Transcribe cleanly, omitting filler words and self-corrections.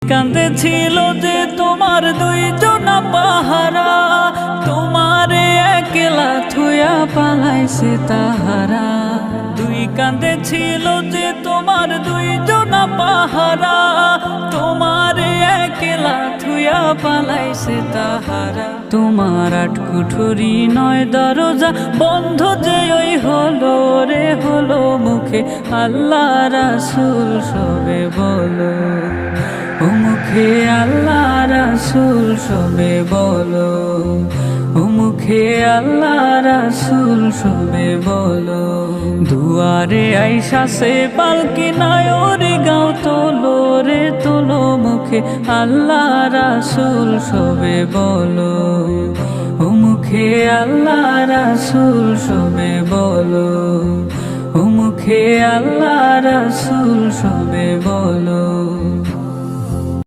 কাঁদেছিল যে তোমার দুইজনা পাহারা, তোমারে একলা থুয়া পালাইছে তাহারা। দুই কাঁদেছিল যে তোমার দুইজনা পাহারা, তোমারে একলা থুয়া পালাইছে তাহারা। তোমার আট কুঠুরি নয় দরজা বন্ধ যে ওই হলো রে হলো, মুখে আল্লাহ রাসূল সবে বলো, ও মুখে আল্লাহ রাসূল সবে বলো, ও মুখে আল্লাহ রাসূল সবে বলো। দুয়ারে আইসাছে পালকি নায়রে গাও তোলো রে তোলো, মুখে আল্লাহ রাসূল সবে বলো, ও মুখে আল্লাহ রাসূল সবে বলো, ও মুখে আল্লাহ রাসূল সবে বলো।